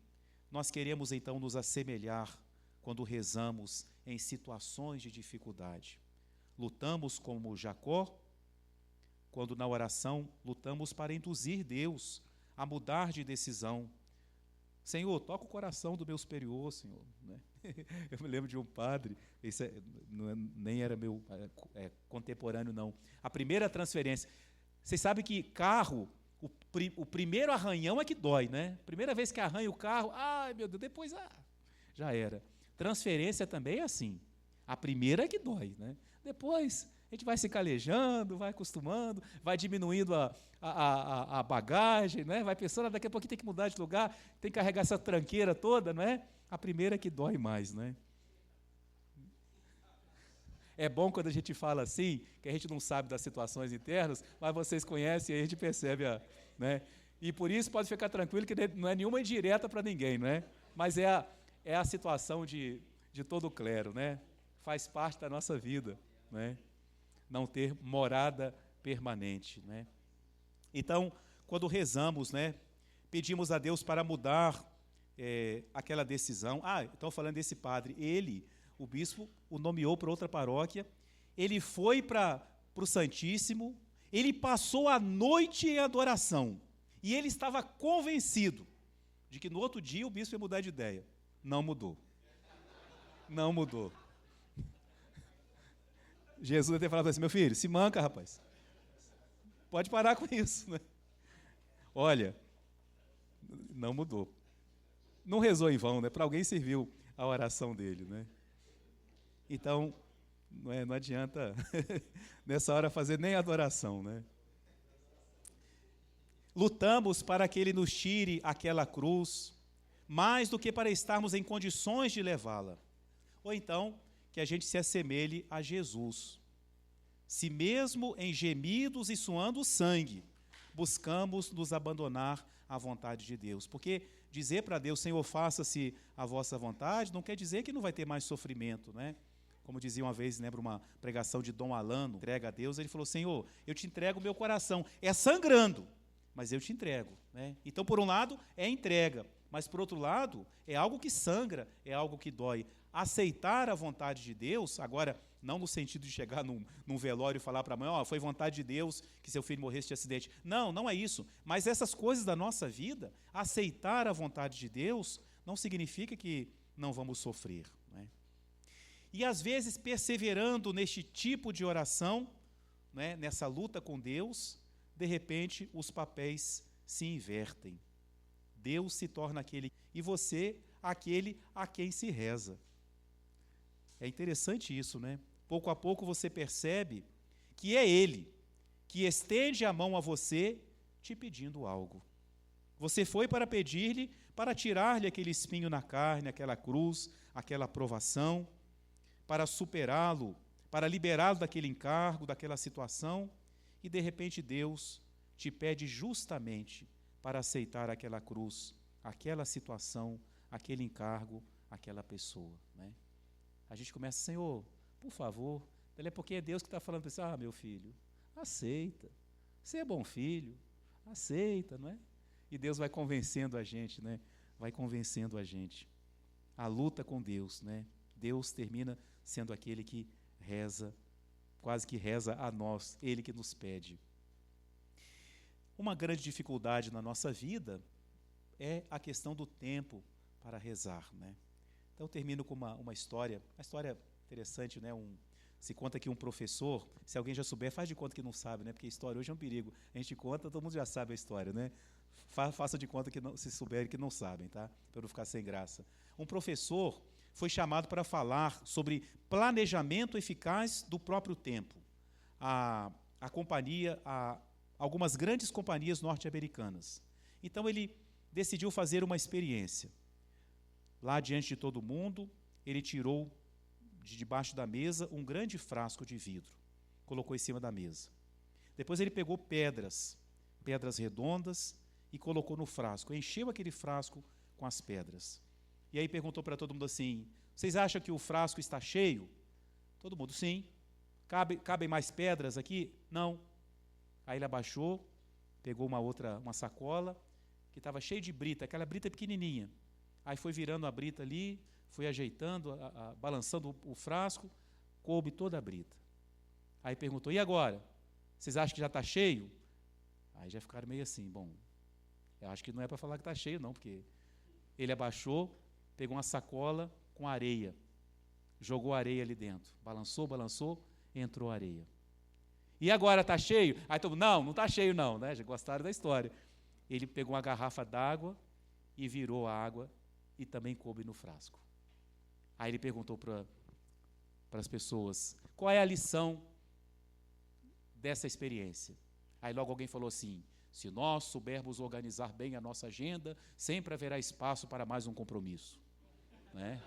nós queremos então nos assemelhar quando rezamos em situações de dificuldade? Lutamos como Jacó, quando na oração lutamos para induzir Deus a mudar de decisão. Senhor, toca o coração do meu superior, Senhor. Né? Eu me lembro de um padre, nem era meu contemporâneo, não. A primeira transferência. Vocês sabem que carro, o primeiro arranhão é que dói, né? Primeira vez que arranha o carro, ai meu Deus, depois já era. Transferência também é assim. A primeira é que dói, né? Depois a gente vai se calejando, vai acostumando, vai diminuindo a bagagem, né? Vai pensando, daqui a pouco tem que mudar de lugar, tem que carregar essa tranqueira toda, não é? A primeira é que dói mais, né? É bom quando a gente fala assim, que a gente não sabe das situações internas, mas vocês conhecem e aí a gente percebe, né? E por isso pode ficar tranquilo que não é nenhuma indireta para ninguém, né? Mas é a situação de todo o clero, né? Faz parte da nossa vida, né? Não ter morada permanente, né? Então, quando rezamos, né, pedimos a Deus para mudar aquela decisão. Então falando desse padre, o bispo o nomeou para outra paróquia, ele foi para o Santíssimo, ele passou a noite em adoração, e ele estava convencido de que no outro dia o bispo ia mudar de ideia. Não mudou. Não mudou. Jesus deve ter falado assim, meu filho, se manca, rapaz. Pode parar com isso, né? Olha, não mudou. Não rezou em vão, né? Para alguém serviu a oração dele, né? Então, não adianta nessa hora fazer nem adoração, né? Lutamos para que ele nos tire aquela cruz, mais do que para estarmos em condições de levá-la. Ou então, que a gente se assemelhe a Jesus. Se mesmo em gemidos e suando sangue, buscamos nos abandonar à vontade de Deus. Porque dizer para Deus, Senhor, faça-se a vossa vontade, não quer dizer que não vai ter mais sofrimento, né? Como dizia uma vez, lembro uma pregação de Dom Alano, entrega a Deus, ele falou, Senhor, eu te entrego o meu coração, é sangrando, mas eu te entrego, né? Então, por um lado, é entrega, mas por outro lado, é algo que sangra, é algo que dói. Aceitar a vontade de Deus, agora, Não no sentido de chegar num velório e falar para a mãe, foi vontade de Deus que seu filho morresse de acidente. Não, não é isso. Mas essas coisas da nossa vida, aceitar a vontade de Deus, não significa que não vamos sofrer. Né? E às vezes, perseverando neste tipo de oração, né, nessa luta com Deus, de repente os papéis se invertem. Deus se torna aquele, e você, aquele a quem se reza. É interessante isso, né? Pouco a pouco você percebe que é Ele que estende a mão a você, te pedindo algo. Você foi para pedir-lhe, para tirar-lhe aquele espinho na carne, aquela cruz, aquela provação, para superá-lo, para liberá-lo daquele encargo, daquela situação, e de repente Deus te pede justamente para aceitar aquela cruz, aquela situação, aquele encargo, aquela pessoa. Né? A gente começa, Senhor, por favor, é porque é Deus que está falando para você, meu filho, aceita, você é bom filho, aceita, não é? E Deus vai convencendo a gente, né? Vai convencendo a gente. A luta com Deus, né? Deus termina sendo aquele que reza, quase que reza a nós, Ele que nos pede. Uma grande dificuldade na nossa vida é a questão do tempo para rezar, né? Então, eu termino com uma história interessante, né? Se conta que um professor, se alguém já souber, faz de conta que não sabe, né? Porque história hoje é um perigo. A gente conta, todo mundo já sabe a história, né? Faça de conta que não, se souberem que não sabem, tá? Para não ficar sem graça. Um professor foi chamado para falar sobre planejamento eficaz do próprio tempo. Algumas grandes companhias norte-americanas. Então, ele decidiu fazer uma experiência. Lá diante de todo mundo, ele tirou de debaixo da mesa um grande frasco de vidro, colocou em cima da mesa. Depois ele pegou pedras redondas e colocou no frasco, encheu aquele frasco com as pedras. E aí perguntou para todo mundo assim, vocês acham que o frasco está cheio? Todo mundo, sim. Cabem mais pedras aqui? Não. Aí ele abaixou, pegou uma sacola, que estava cheia de brita, aquela brita pequenininha. Aí foi virando a brita ali, foi ajeitando, balançando o frasco, coube toda a brita. Aí perguntou, e agora? Vocês acham que já está cheio? Aí já ficaram meio assim, bom, eu acho que não é para falar que está cheio não, porque ele abaixou, pegou uma sacola com areia, jogou areia ali dentro, balançou, entrou areia. E agora está cheio? Aí todo mundo, não está cheio não, né? Já gostaram da história. Ele pegou uma garrafa d'água e virou a água e também coube no frasco. Aí ele perguntou para as pessoas, qual é a lição dessa experiência? Aí logo alguém falou assim, se nós soubermos organizar bem a nossa agenda, sempre haverá espaço para mais um compromisso. Né?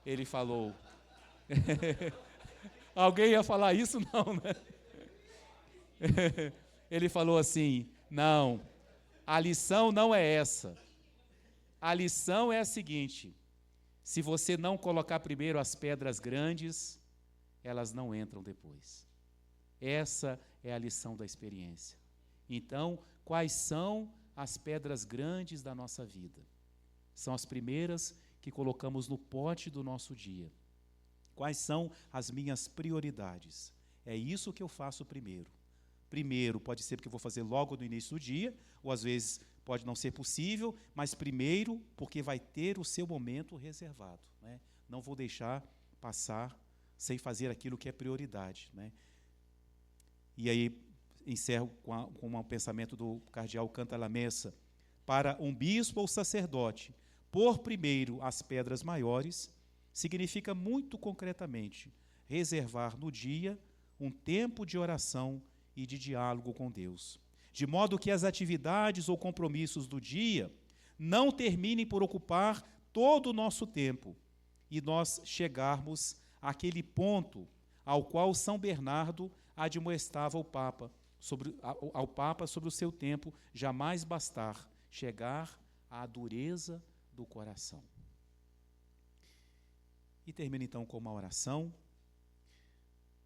Ele falou, alguém ia falar isso? Não, né? Ele falou assim, não, a lição não é essa. A lição é a seguinte, se você não colocar primeiro as pedras grandes, elas não entram depois. Essa é a lição da experiência. Então, quais são as pedras grandes da nossa vida? São as primeiras que colocamos no pote do nosso dia. Quais são as minhas prioridades? É isso que eu faço primeiro. Primeiro, pode ser porque eu vou fazer logo no início do dia, ou às vezes pode não ser possível, mas primeiro porque vai ter o seu momento reservado. Né? Não vou deixar passar sem fazer aquilo que é prioridade. Né? E aí encerro com um pensamento do cardeal Cantalamessa. Para um bispo ou sacerdote, pôr primeiro as pedras maiores significa muito concretamente reservar no dia um tempo de oração e de diálogo com Deus, de modo que as atividades ou compromissos do dia não terminem por ocupar todo o nosso tempo e nós chegarmos àquele ponto ao qual São Bernardo admoestava ao Papa sobre o seu tempo jamais bastar chegar à dureza do coração. E termino então com uma oração.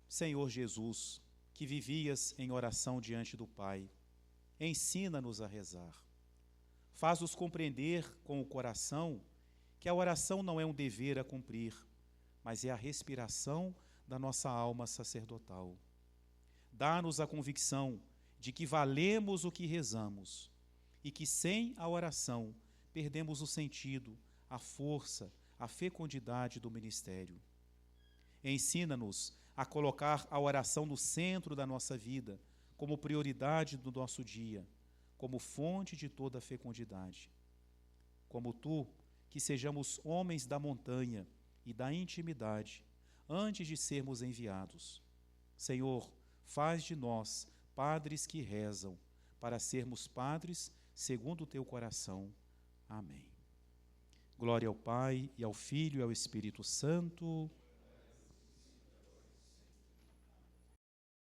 Senhor Jesus, que vivias em oração diante do Pai, ensina-nos a rezar. Faz-nos compreender com o coração que a oração não é um dever a cumprir, mas é a respiração da nossa alma sacerdotal. Dá-nos a convicção de que valemos o que rezamos e que sem a oração perdemos o sentido, a força, a fecundidade do ministério. Ensina-nos a colocar a oração no centro da nossa vida, como prioridade do nosso dia, como fonte de toda a fecundidade. Como tu, que sejamos homens da montanha e da intimidade, antes de sermos enviados. Senhor, faz de nós padres que rezam, para sermos padres segundo o teu coração. Amém. Glória ao Pai, e ao Filho, e ao Espírito Santo,